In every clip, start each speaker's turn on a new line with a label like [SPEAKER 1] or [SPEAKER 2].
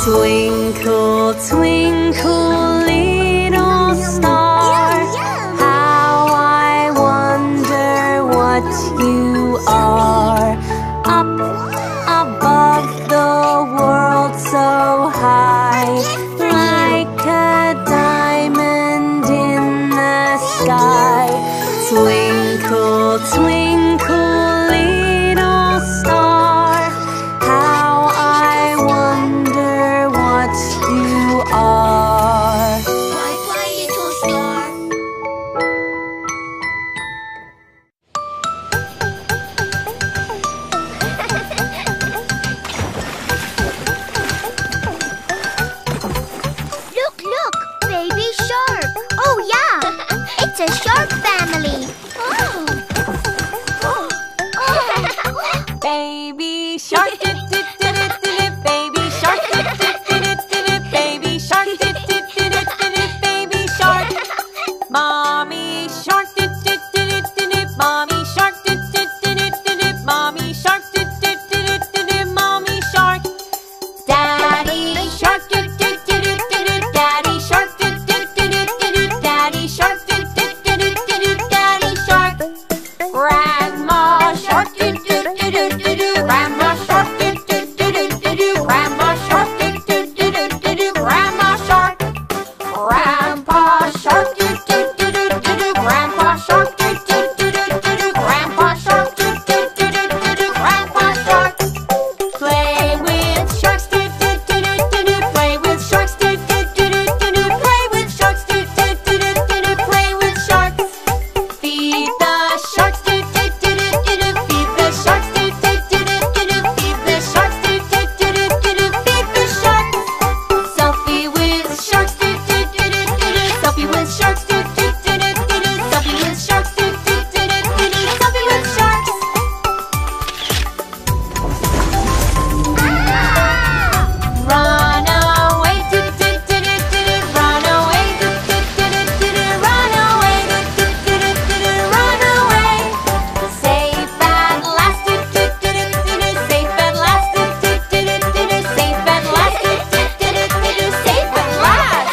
[SPEAKER 1] Twinkle, twinkle, little star, how I wonder what you are. Up above the world so high, like a diamond in the sky. Twinkle, twinkle, little star, how I wonder what you are.
[SPEAKER 2] Fly, fly, little star. Look, look, baby shark. Oh yeah, it's a shark family.
[SPEAKER 1] Baby shark, dip, dip, dip, dip, dip, baby shark, dip, dip, dip, dip, dip, baby shark, dip, dip, dip, dip, dip, baby shark. Mommy shark, dip, dip, dip, dip, dip, mommy shark, dip, dip, dip, dip, dip, mommy shark, dip, dip, dip, dip, dip, mommy shark. Daddy shark, dip, dip, dip, dip, dip, daddy shark, dip, dip, dip, dip, dip, daddy shark, dip, dip, dip, dip, dip, daddy shark. Grandma shark, dip, dip, dip, dip, dip, grandma shark, dip, dip, dip, dip, dip, grandma shark, dip, dip, dip, dip, dip, grandma shark. Grandpa shark, dip, dip, dip, dip, dip, grandpa shark, dip, dip, dip, dip, dip, grandpa shark, dip, dip, dip, dip, dip, grandpa shark. Play with sharks, dip, dip, dip, dip, dip, play with sharks, dip, dip, dip, dip, dip, play with sharks, dip, dip, dip, dip, dip, play with sharks. Feed the sharks, dip, dip, dip, dip, dip, feed the sharks, dip, dip, dip, dip, dip, feed the sharks, dip, dip, dip, dip, dip, feed the sharks. Selfie with sharks, dip, dip, dip, dip, dip, selfie with sharks, dip, dip, dip, dip, dip, selfie with sharks, dip, dip, dip, dip, dip, selfie with sharks. Run away, dip, dip, dip, dip, dip, run away, dip, dip, dip, dip, dip, run away, dip, dip, dip, dip, dip, run away. Safe at last, dip, dip, dip, dip, dip, safe at last, dip, dip, dip, dip, dip, safe at last, dip, dip, dip, dip, dip, safe at last.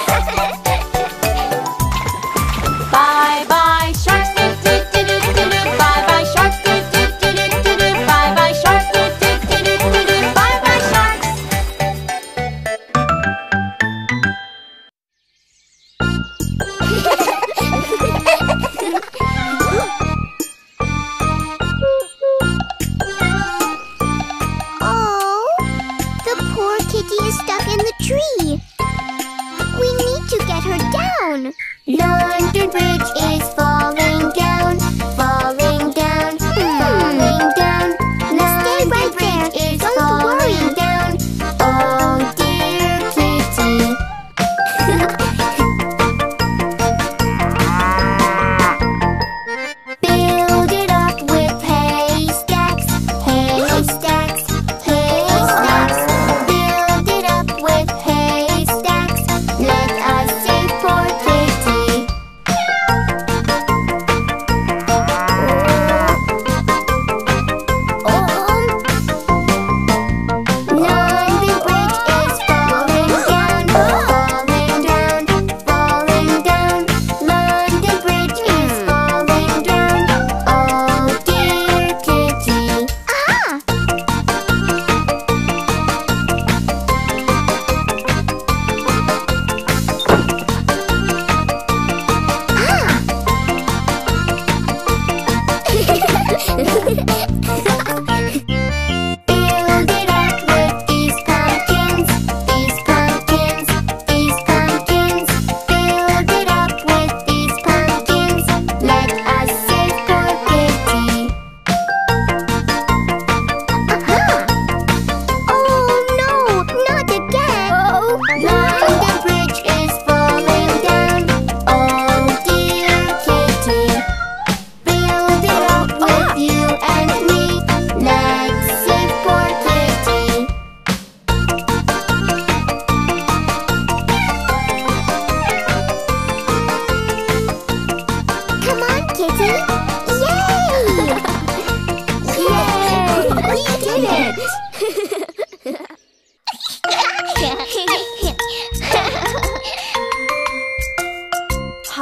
[SPEAKER 1] Bye bye sharks, dip, dip, dip, dip, dip, bye bye sharks, dip, dip, dip, dip, dip, bye bye sharks, dip, dip, dip, dip, dip, bye bye sharks.
[SPEAKER 2] Oh, the poor kitty is stuck in the tree. We need to get her down. London Bridge is falling down, falling down, falling down. Stay right there, it's falling down. Oh dear kitty. Build it up with haystacks, haystacks, haystacks. Build it up with haystacks. Let us save poor kitty. London Bridge is falling down, falling down.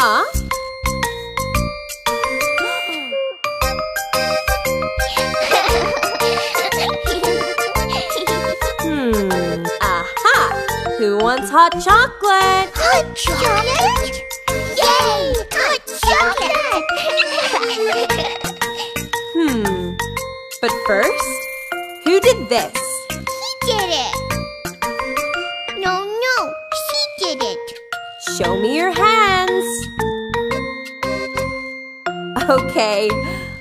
[SPEAKER 1] Huh? Aha! Who wants hot chocolate?
[SPEAKER 2] Hot chocolate? Yay! Hot chocolate!
[SPEAKER 1] But first, who did this?
[SPEAKER 2] He did it! No, she did it!
[SPEAKER 1] Show me your hands. Okay,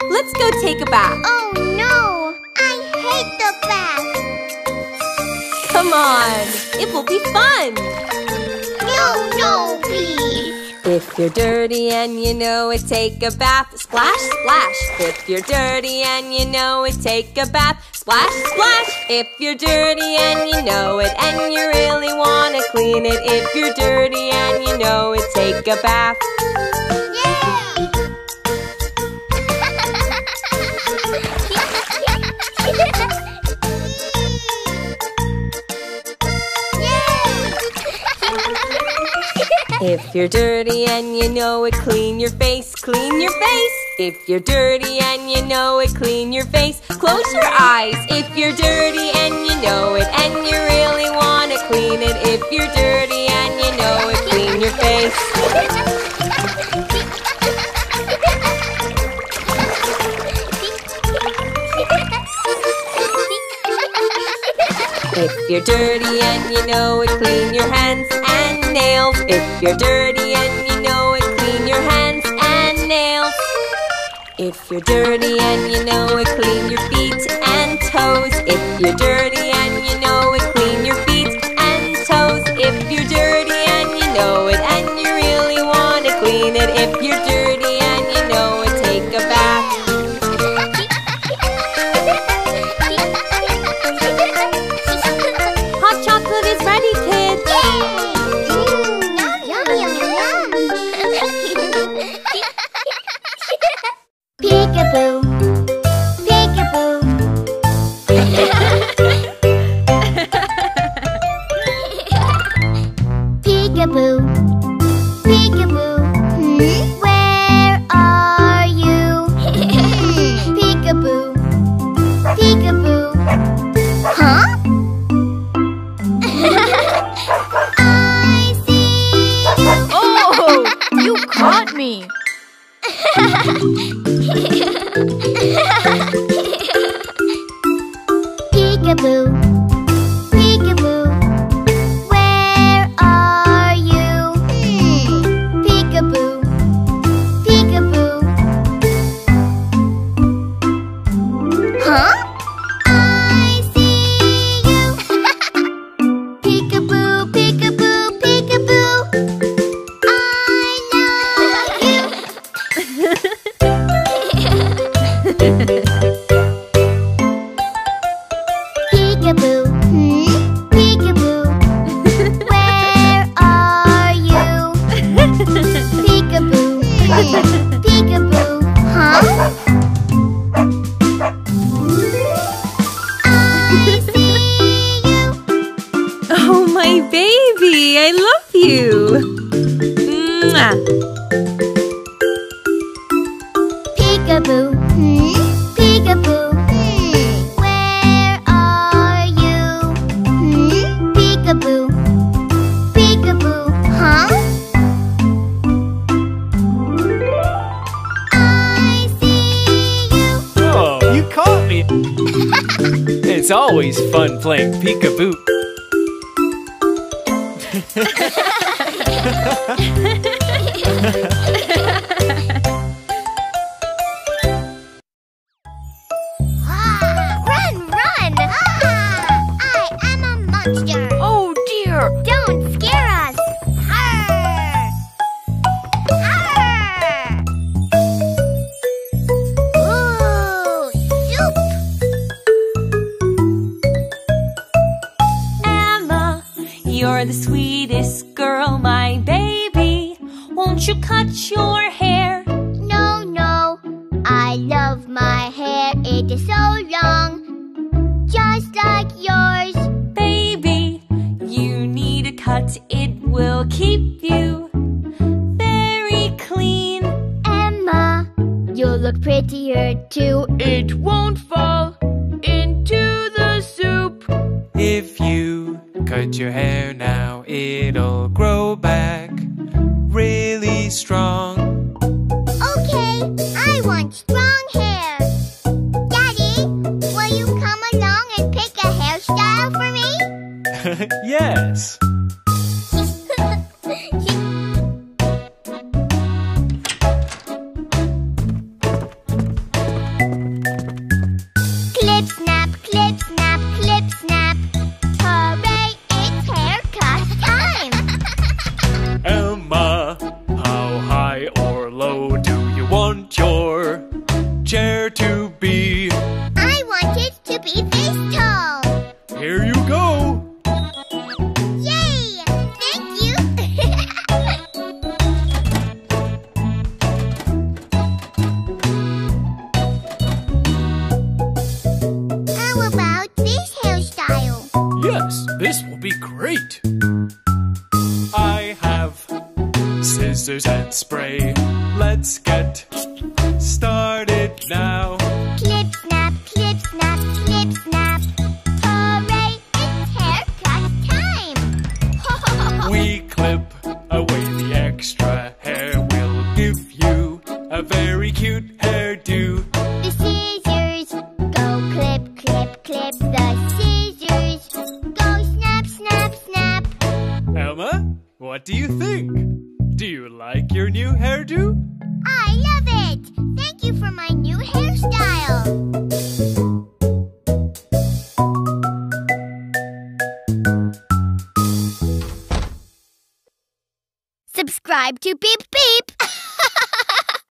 [SPEAKER 1] let's go take a bath.
[SPEAKER 2] Oh no! I hate the bath!
[SPEAKER 1] Come on, it will be fun.
[SPEAKER 2] No, please!
[SPEAKER 1] If you're dirty and you know it, take a bath. Splash, splash. If you're dirty and you know it, take a bath. Splash, splash. If you're dirty and you know it, and you really want to clean it. If you're dirty and you know it, take a bath. If you're dirty and you know it, clean your face, clean your face. If you're dirty and you know it, clean your face. Close your eyes. If you're dirty and you know it, and you really want to clean it. If you're dirty and you know it, clean your face. If you're dirty and you know it, clean your hands and nails. If you're dirty and you know it, clean your hands and nails. If you're dirty and you know it, clean your feet and toes. If you're dirty and you know it, clean your feet and toes. If you're dirty and you know it, and you really want to clean it. If you're dirty and you know it, take a bath. Hot chocolate is ready, kids.
[SPEAKER 2] Peekaboo, peekaboo. Peekaboo, peekaboo. Where are you? Peekaboo, peekaboo. Huh? I see you.
[SPEAKER 3] Oh, you caught me.
[SPEAKER 2] Peekaboo, peekaboo. Where are you? Peekaboo, peekaboo. Huh? I see you. Peekaboo, peekaboo, peekaboo. I love you. Peekaboo, peekaboo. Where are you? Peekaboo, peekaboo. Huh? I see you.
[SPEAKER 1] Oh, my baby, I love you. Mwah.
[SPEAKER 2] Peekaboo, peekaboo. Where are you? Peekaboo, peekaboo. Huh? I see you.
[SPEAKER 4] Oh, you caught me! It's always fun playing peekaboo.
[SPEAKER 2] Run, run! I am a monster.
[SPEAKER 3] Oh dear.
[SPEAKER 2] Don't scare us. Arr! Arr! Ooh, soup.
[SPEAKER 1] Emma, you're the sweetest girl, my baby. Won't you cut your hair?
[SPEAKER 2] No, I love my hair. It is so long, just like yours.
[SPEAKER 1] Baby, you need a cut, it will keep you very
[SPEAKER 2] You'll look prettier too.
[SPEAKER 3] It won't fall into the soup.
[SPEAKER 4] If you cut your hair now, it'll grow back really strong.
[SPEAKER 2] Okay, I want strong hair. Daddy, will you come along and pick a hairstyle for me?
[SPEAKER 4] Yes.
[SPEAKER 2] Clip, snap, clip, snap, clip, snap. Hooray, it's haircut time!
[SPEAKER 4] Emma, how high or low do you want your chair to be?
[SPEAKER 2] I want it to be this tall.
[SPEAKER 4] Here you go.
[SPEAKER 2] Yay! Thank you! How about this hairstyle?
[SPEAKER 4] Yes, this will be great. I have scissors and spray. Let's get started now.
[SPEAKER 2] Clip, snap, clip, snap, clip, snap. Hooray, it's haircut time!
[SPEAKER 4] We clip away the extra hair. We'll give you a very cute hairdo.
[SPEAKER 2] The scissors go clip, clip, clip. The scissors go snap, snap, snap.
[SPEAKER 4] Emma, what do you think? Do you like your new hairdo?
[SPEAKER 2] I love it! Thank you for my new hairstyle. Subscribe to Beep